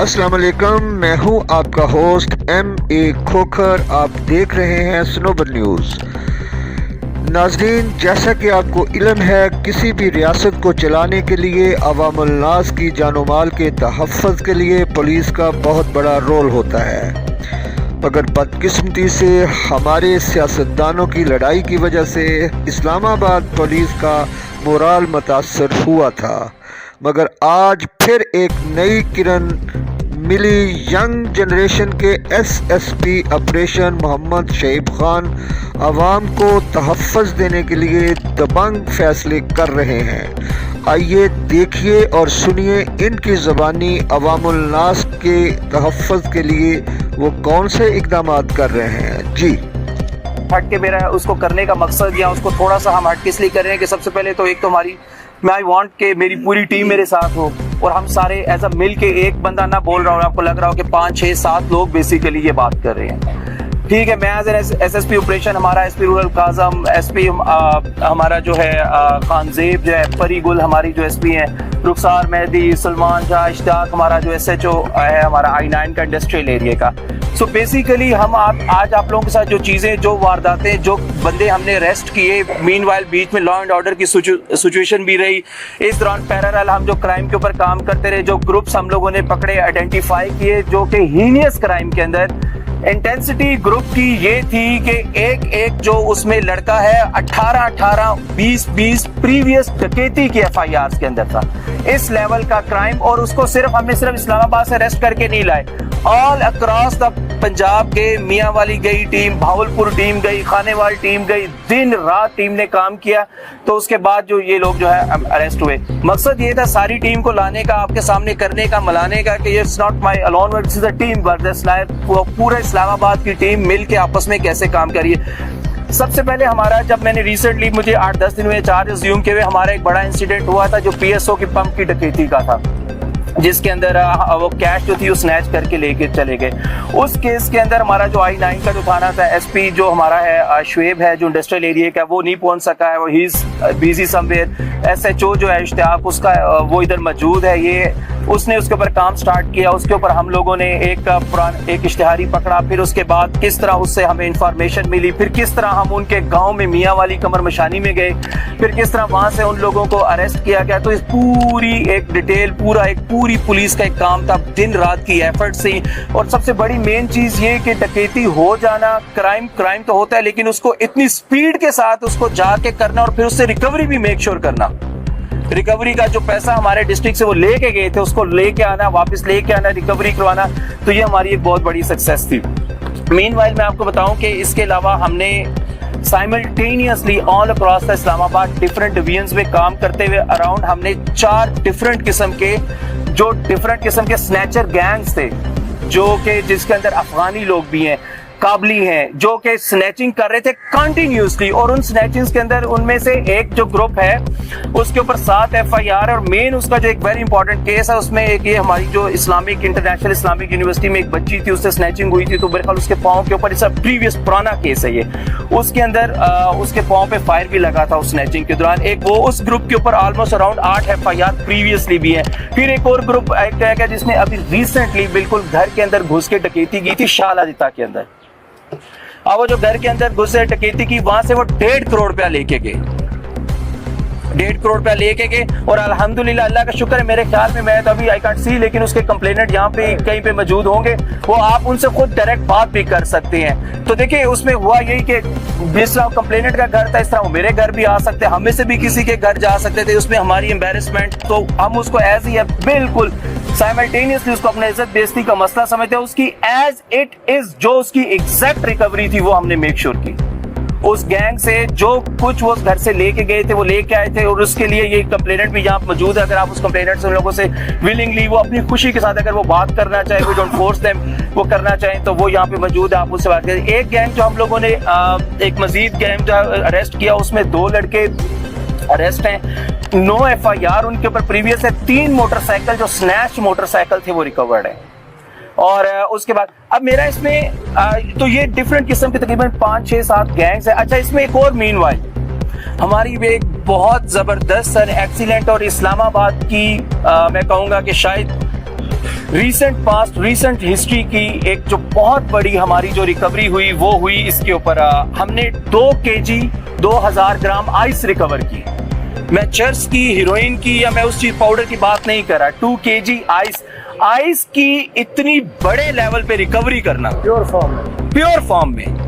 अस्सलाम वालेकुम, मैं हूं आपका होस्ट M.A. खोखर। आप देख रहे हैं स्नोबर न्यूज़। नाज़रीन, जैसा कि आपको इल्म है, किसी भी रियासत को चलाने के लिए अवामुल नास की जानो माल के तहफ़्फ़ुज़ के लिए पुलिस का बहुत बड़ा रोल होता है, मगर बदकिस्मती से हमारे सियासतदानों की लड़ाई की वजह से इस्लामाबाद पुलिस का मोराल मुतासर हुआ था। मगर आज फिर एक नई किरण मिली। यंग जनरेशन के SSP ऑपरेशन मोहम्मद शहीब खान आवाम को तहफ़्फ़ुज़ देने के लिए दबंग फैसले कर रहे हैं। आइए देखिए और सुनिए इनकी ज़बानी अवामुल नास के तहफ़्फ़ुज़ के लिए वो कौन से इक़दाम कर रहे हैं। जी, हट के मेरा उसको करने का मकसद या उसको थोड़ा सा हम हट के इसलिए कर रहे हैं कि सबसे पहले तो एक तो आई वांट के मेरी पूरी टीम मेरे साथ हो और हम सारे एज अ मिल के, एक बंदा ना बोल रहा हूँ, आपको लग रहा हो कि 5, 6, 7 लोग बेसिकली ये बात कर रहे हैं। ठीक है, मैं एज एन SSP ऑपरेशन, हमारा SP रूरल काजम, SP हमारा जो है खानजेब जो है, परी गुल हमारी जो SP हैं, रुखसार मेहदी, सलमान शाह, इश्ताक हमारा जो SHO है हमारा I9 का इंडस्ट्रियल एरिया का। सो बेसिकली हम आज आप लोगों के साथ जो चीज़ें, जो वारदातें, जो बंदे हमने अरेस्ट किए, मीनवाइल बीच में लॉ एंड ऑर्डर की सिचुएशन भी रही, इस दौरान पैरेलल हम जो क्राइम के ऊपर काम करते रहे, जो ग्रुप्स हम लोगों ने पकड़े, आइडेंटिफाई किए, जो कि हीनियस क्राइम के अंदर इंटेंसिटी ग्रुप की ये थी कि एक जो उसमें लड़का है 18, 20 प्रीवियस डकैती की FIRs के अंदर था, इस लेवल का क्राइम। और उसको हमने सिर्फ इस्लामाबाद से अरेस्ट करके नहीं लाए, ऑल अक्रॉस द पंजाब के मियाँ वाली गई टीम, भावलपुर टीम गई, खानेवाल टीम गई, दिन रात टीम ने काम किया। तो उसके बाद जो ये लोग जो है अरेस्ट हुए, मकसद ये था सारी टीम को लाने का, आपके सामने करने का, मलाने का कि it's not my alone work, this is a team work. पूरा इस्लामाबाद की टीम मिल के आपस में कैसे काम करिए। सबसे पहले हमारा, जब मैंने रिसेंटली, मुझे 8-10 दिन हुए चार्ज अज्यूम के हुए, हमारा एक बड़ा इंसिडेंट हुआ था जो PSO की पंप की डकैती का था, जिसके अंदर वो कैश जो थी वो स्नैच करके लेके चले गए। उस केस के अंदर हमारा जो I9 का जो थाना था, SP जो हमारा है शुएब है, जो इंडस्ट्रियल एरिया का, वो नहीं पहुंच सका है, वो he is busy somewhere. SHO जो है इश्तियाक, उसका वो इधर मौजूद है, ये उसने उसके ऊपर काम स्टार्ट किया। उसके ऊपर हम लोगों ने एक इश्तिहारी पकड़ा, फिर उसके बाद किस तरह उससे हमें इंफॉर्मेशन मिली, फिर किस तरह हम उनके गांव में मियाँ वाली कमर मशानी में गए, फिर किस तरह वहां से उन लोगों को अरेस्ट किया गया। तो इस पूरी एक डिटेल, पूरी पुलिस का एक काम था, दिन रात की एफर्ट से। और सबसे बड़ी मेन चीज ये कि डकैती हो जाना, क्राइम तो होता है, लेकिन उसको इतनी स्पीड के साथ उसको जाके करना और फिर उससे रिकवरी भी मेक श्योर करना। रिकवरी का जो पैसा हमारे डिस्ट्रिक्ट से वो लेके गए थे, उसको लेके आना, वापस लेके आना, रिकवरी करवाना, तो ये हमारी एक बहुत बड़ी सक्सेस थी। मीनवाइल मैं आपको बताऊं कि इसके अलावा हमने simultaneously all across the Islamabad different divisions में काम करते हुए अराउंड हमने 4 डिफरेंट किस्म के स्नैचर गैंग्स थे, जो कि जिसके अंदर अफगानी लोग भी हैं, काबली हैं, जो कि स्नैचिंग कर रहे थे कंटिन्यूसली। और उन स्नैचिंग्स के अंदर उनमें से एक जो ग्रुप है उसके ऊपर 7 FIR, और मेन उसका जो एक वेरी इंपॉर्टेंट केस है उसमें एक ये हमारी जो इंटरनेशनल इस्लामिक यूनिवर्सिटी में एक बच्ची थी, उससे स्नैचिंग हुई थी, तो मेरे ख्याल उसके पाँव के ऊपर, प्रीवियस पुराना केस है ये, उसके अंदर उसके पाँव पे फायर भी लगा था उस स्नैचिंग के दौरान। एक वो उस ग्रुप के ऊपर ऑलमोस्ट अराउंड 8 FIR प्रीवियसली भी है। फिर एक और ग्रुप है जिसने अभी रिसेंटली बिल्कुल घर के अंदर घुस के डकैती की थी शालादिता के अंदर। अब वो जो घर के अंदर घुसे डकैती की, वहां से वो 1.5 करोड़ रुपया लेके गए, 1.5 करोड़ रुपया लेके गए। और अल्हम्दुलिल्लाह, अल्लाह का शुक्र है, मेरे ख्याल में, मैं तो अभी आई कांट सी, लेकिन उसके कंप्लेनेंट यहाँ पे कहीं पे मौजूद होंगे, वो आप उनसे खुद डायरेक्ट बात भी कर सकते हैं। तो देखिए उसमें हुआ यही कि जिस तरह कंप्लेनेंट का घर था, इस तरह वो मेरे घर भी आ सकते, हमें से भी किसी के घर जा सकते थे। उसमें हमारी एम्बेरसमेंट, तो हम उसको एज ही बिल्कुल साइमल्टेनियसली उसको अपने इज्जत बेइज्जती का मसला समझते हैं, उसकी एज इट इज जो उसकी एग्जैक्ट रिकवरी थी वो हमने मेक श्योर की। उस गैंग से जो कुछ वो घर से लेके गए थे वो लेके आए थे, और उसके लिए ये कंप्लेनेंट भी यहाँ मौजूद है। अगर आप उस कंप्लेनेंट से उन लोगों से विलिंगली, वो अपनी खुशी के साथ अगर वो बात करना चाहे, वो डोंट फोर्स देम, वो करना चाहें, तो वो यहाँ पे मौजूद है, आप उससे बात करें। एक गैंग जो हम लोगों ने एक मजीद गैंग जो अरेस्ट किया, उसमें 2 लड़के अरेस्ट हैं, 9 FIR उनके ऊपर प्रीवियस है, 3 मोटरसाइकिल जो स्नैच मोटरसाइकिल थे वो रिकवर्ड है। और उसके बाद अब मेरा इसमें तो ये डिफरेंट किस्म के तकरीबन 5, 6, 7 गैंग्स है। अच्छा, इसमें एक और मीनवाइल हमारी भी एक बहुत जबरदस्त और एक्सीलेंट और इस्लामाबाद की मैं कहूँगा कि शायद रीसेंट पास्ट, रीसेंट हिस्ट्री की एक जो बहुत बड़ी हमारी जो रिकवरी हुई वो हुई इसके ऊपर हमने 2 kg 2000 ग्राम आइस रिकवर की। मैं चर्च की, हीरोइन की या मैं उस चीज पाउडर की बात नहीं कर रहा। 2 kg आइस की इतनी बड़े लेवल पे रिकवरी करना प्योर फॉर्म में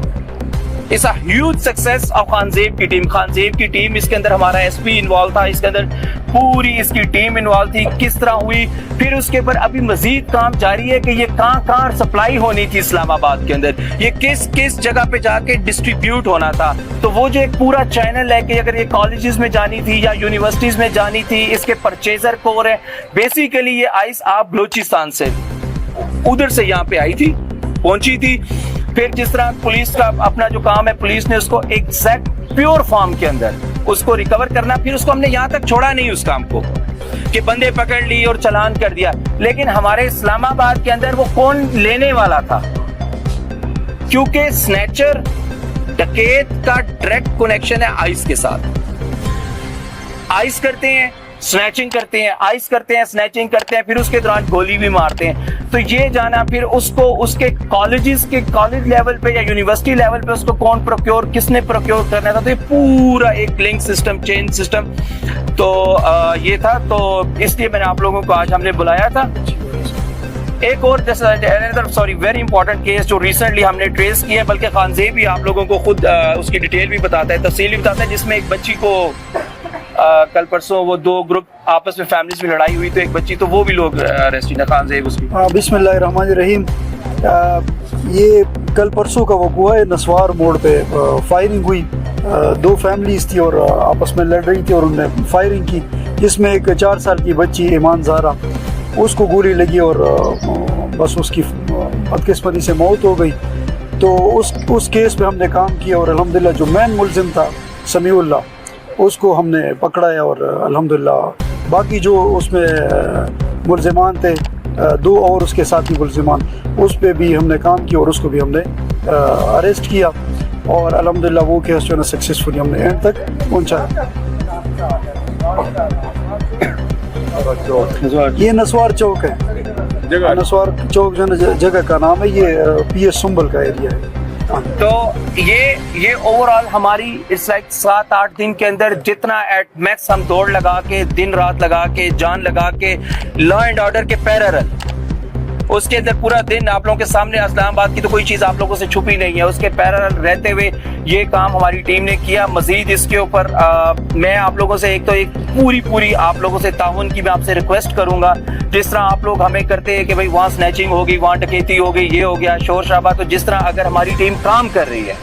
it's a huge success of Khanzeb की टीम। खानजेब की टीम, इसके अंदर हमारा एसपी इन्वॉल्व था, इसके अंदर पूरी इसकी टीम इन्वॉल्व थी। किस तरह हुई, फिर उसके ऊपर अभी मजीद काम जारी है कि ये कहां सप्लाई होनी थी इस्लामाबाद के अंदर, ये किस जगह पे जाके डिस्ट्रीब्यूट होना था। तो वो जो एक पूरा चैनल है कि अगर ये कॉलेजेस में जानी थी या यूनिवर्सिटीज में जानी थी, इसके परचेजर कौन है। बेसिकली ये आइस आप बलूचिस्तान से उधर से यहाँ पे आई थी, पहुंची थी। फिर जिस तरह पुलिस का अपना जो काम है, पुलिस ने उसको एग्जैक्ट प्योर फॉर्म के अंदर उसको रिकवर करना, फिर उसको हमने यहां तक छोड़ा नहीं उस काम को कि बंदे पकड़ लिए और चालान कर दिया। लेकिन हमारे इस्लामाबाद के अंदर वो कौन लेने वाला था, क्योंकि स्नैचर डकैत का डायरेक्ट कनेक्शन है आइस के साथ। आइस करते हैं, स्नैचिंग करते हैं, आइस करते हैं, स्नैचिंग करते हैं, फिर उसके दौरान गोली भी मारते हैं। तो ये जाना फिर उसको उसके कॉलेजेस के कॉलेज लेवल पे या यूनिवर्सिटी लेवल पे उसको कौन प्रोक्योर, किसने प्रोक्योर करना था, तो ये पूरा एक लिंक सिस्टम, चेन सिस्टम तो ये था। तो इसलिए मैंने आप लोगों को आज हमने बुलाया था। एक और सॉरी वेरी इंपॉर्टेंट केस जो रिसेंटली हमने ट्रेस किया है, बल्कि खानजेब भी आप लोगों को खुद उसकी डिटेल भी बताता है, तफसील भी बताता है, जिसमें एक बच्ची को कल परसों वो 2 ग्रुप आपस में फैमिलीज में लड़ाई हुई, तो एक बच्ची तो वो भी लोग अरेस्ट हुई खानजेब उसकी। बिस्मिल्लाहिर्रहमानिर्रहीम। ये कल परसों का वक़्वा है, नस्वार मोड़ पे फायरिंग हुई। 2 फैमिलीज थी और आपस में लड़ रही थी और उन्होंने फायरिंग की, जिसमें एक 4 साल की बच्ची ईमान ज़ारा, उसको गोली लगी और बस उसकी बदकिस्मती से मौत हो गई। तो उस केस पे हमने काम किया और अल्हम्दुलिल्लाह जो मेन मुलजिम था समीउल्लाह, उसको हमने पकड़ा है और अल्हम्दुलिल्लाह बाकी जो उसमें मुलजिमान थे 2 और उसके साथी मुलजिमान, उस पे भी हमने काम किया और उसको भी हमने अरेस्ट किया और अल्हम्दुलिल्लाह वो केस जो है सक्सेसफुली हमने एंड तक पहुंचा। ये नस्वार चौक है, नस्वार चौक जो जगह का नाम है, ये PS सुंबल का एरिया है। तो ये ओवरऑल हमारी इट्स लाइक 7-8 दिन के अंदर जितना एट मैक्स हम दौड़ लगा के, दिन रात लगा के, जान लगा के, लॉ एंड ऑर्डर के पैरेलल, उसके अंदर पूरा दिन आप लोगों के सामने, इस्लामाबाद की तो कोई चीज आप लोगों से छुपी नहीं है, उसके पैरेलल रहते हुए ये काम हमारी टीम ने किया। मजीद इसके ऊपर मैं आप लोगों से एक पूरी आप लोगों से ताउन की मैं आपसे रिक्वेस्ट करूंगा, जिस तरह आप लोग हमें करते हैं कि भाई वहाँ स्नैचिंग हो गई, वहाँ डकैती हो गई, ये हो गया, शोर शराबा, तो जिस तरह अगर हमारी टीम काम कर रही है,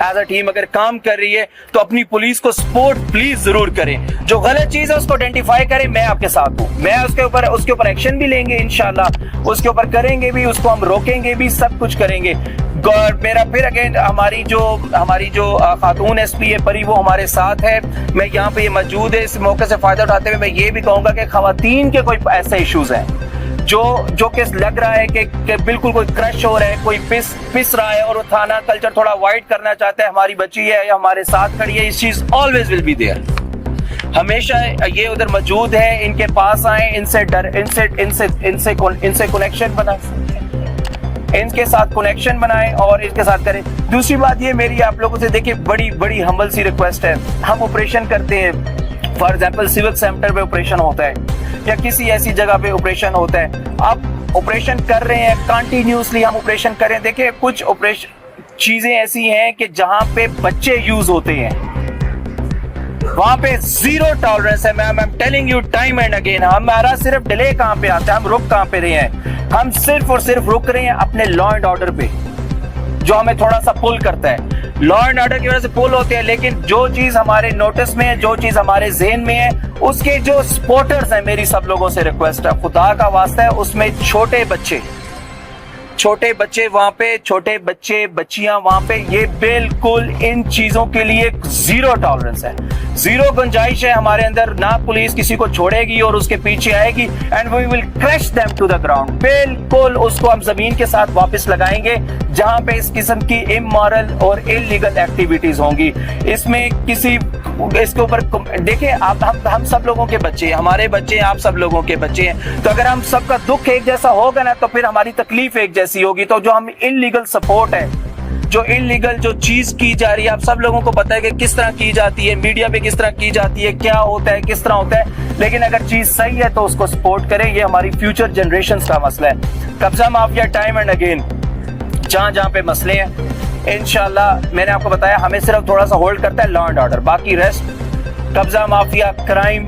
एज अ टीम अगर काम कर रही है, तो अपनी पुलिस को सपोर्ट प्लीज जरूर करें। जो गलत चीज है उसको आइडेंटिफाई करें, मैं आपके साथ हूँ, मैं उसके ऊपर एक्शन भी लेंगे इंशाल्लाह, उसके ऊपर करेंगे भी, उसको हम रोकेंगे भी, सब कुछ करेंगे। मेरा फिर अगेन हमारी जो खातून एसपी है परी, वो हमारे साथ है, मैं यहाँ पे ये मौजूद है। इस मौके से फायदा उठाते हुए मैं ये भी कहूंगा कि खवातीन के कोई ऐसे इश्यूज हैं जो कि लग रहा है कि बिल्कुल कोई क्रश हो रहा है, कोई पिस रहा है और वो थाना कल्चर थोड़ा वाइड करना चाहता है, हमारी बच्ची है या हमारे साथ खड़ी है, इस चीज ऑलवेज विल बी देयर, हमेशा ये उधर मौजूद है। इनके पास आए, इनसे कनेक्शन बनाए, इनके साथ कनेक्शन बनाए और इनके साथ करें। दूसरी बात ये मेरी आप लोगों से, देखिए बड़ी हम्बल सी रिक्वेस्ट है, हम ऑपरेशन करते हैं, फॉर एग्जाम्पल सिविल सेंटर पे ऑपरेशन होता है या किसी ऐसी जगह पे ऑपरेशन होता है, अब ऑपरेशन कर रहे हैं कंटिन्यूसली, हम ऑपरेशन करें। देखिए कुछ ऑपरेशन चीजें ऐसी हैं कि जहां पे बच्चे यूज होते हैं, वहां पे 0 टॉलरेंस है। Ma'am I am telling you time and again, हमारा सिर्फ डिले कहां पे आता है, हम रुक कहां पे रहे हैं, हम सिर्फ और सिर्फ रुक रहे हैं अपने लॉ एंड ऑर्डर पे, जो हमें थोड़ा सा पुल करता है। लॉ एंड ऑर्डर की वजह से पुल होते हैं, लेकिन जो चीज हमारे नोटिस में है, जो चीज हमारे जेहन में है, उसके जो सपोर्टर्स हैं, मेरी सब लोगों से रिक्वेस्ट है, खुदा का वास्ता है, उसमें छोटे बच्चे वहां पे, छोटे बच्चे बच्चियां वहां पे, ये बिल्कुल इन चीजों के लिए 0 टॉलरेंस है, 0 गुंजाइश है हमारे अंदर। ना पुलिस किसी को छोड़ेगी और उसके पीछे आएगी, and we will crush them to the ground, बिल्कुल उसको हम जमीन के साथ वापस लगाएंगे जहां पे इस किस्म की इमोरल और इलीगल एक्टिविटीज होंगी। इसमें किसी इसके ऊपर देखिए, आप हम सब लोगों के बच्चे हैं, हमारे बच्चे हैं, आप सब लोगों के बच्चे हैं। तो अगर हम सबका दुख एक जैसा होगा ना, तो फिर हमारी तकलीफ एक जैसी होगी। तो जो हम इनलीगल सपोर्ट है, जो इनलीगल जो चीज की जा रही है, आप सब लोगों को पता है कि किस तरह की जाती है, मीडिया पे किस तरह की जाती है, क्या होता है, किस तरह होता है। लेकिन अगर चीज सही है तो उसको सपोर्ट करें। ये हमारी फ्यूचर जनरेशंस का मसला है। कब्जा माफिया टाइम एंड अगेन जहां जहां पे मसले हैं, इंशाल्लाह मैंने आपको बताया, हमें सिर्फ थोड़ा सा होल्ड करता है लॉ एंड ऑर्डर। बाकी रेस्ट, कब्जा माफिया, क्राइम,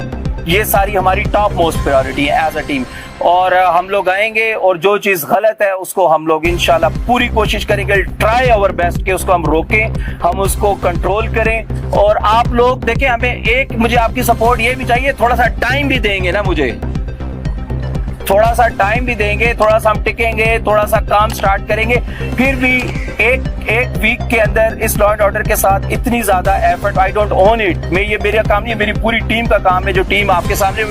ये सारी हमारी टॉप मोस्ट प्रायोरिटी है एज अ टीम। और हम लोग आएंगे और जो चीज गलत है उसको हम लोग इंशाल्लाह पूरी कोशिश करेंगे, ट्राई आवर बेस्ट कि उसको हम रोकें, हम उसको कंट्रोल करें। और आप लोग देखें, हमें मुझे आपकी सपोर्ट ये भी चाहिए, थोड़ा सा टाइम भी देंगे ना, मुझे थोड़ा सा टाइम भी देंगे, थोड़ा सा हम टिकेंगे, थोड़ा सा काम स्टार्ट करेंगे, फिर भी एक वीक के अंदर इस लॉ एंड ऑर्डर के साथ इतनी ज्यादा effort, I don't own it. ये मेरा काम नहीं, मेरी पूरी टीम का काम है। जो टीम आपके सामने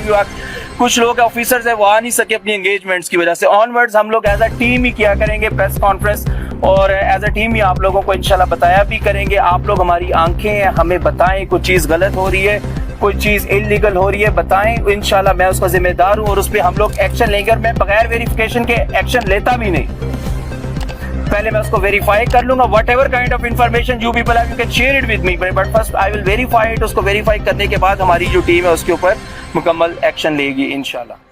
कुछ लोग ऑफिसर्स है वो आ नहीं सके अपनी एंगेजमेंट्स की वजह से, ऑनवर्ड्स हम लोग एज अ टीम ही किया करेंगे प्रेस कॉन्फ्रेंस, और एज अ टीम ही आप लोगों को इंशाल्लाह बताया भी करेंगे। आप लोग हमारी आंखें हैं, हमें बताएं कोई चीज गलत हो रही है, कोई चीज इलीगल हो रही है, बताएं, इंशाल्लाह मैं उसका जिम्मेदार हूं और उस पर हम लोग एक्शन लेंगे। और मैं बगैर वेरिफिकेशन के एक्शन लेता भी नहीं, पहले मैं उसको वेरीफाई कर लूंगा। What ever kind of information you people have, you can share it with me, but first I will verify it. उसको वेरीफाई करने के बाद हमारी जो टीम है उसके ऊपर मुकम्मल एक्शन लेगी इंशाल्लाह।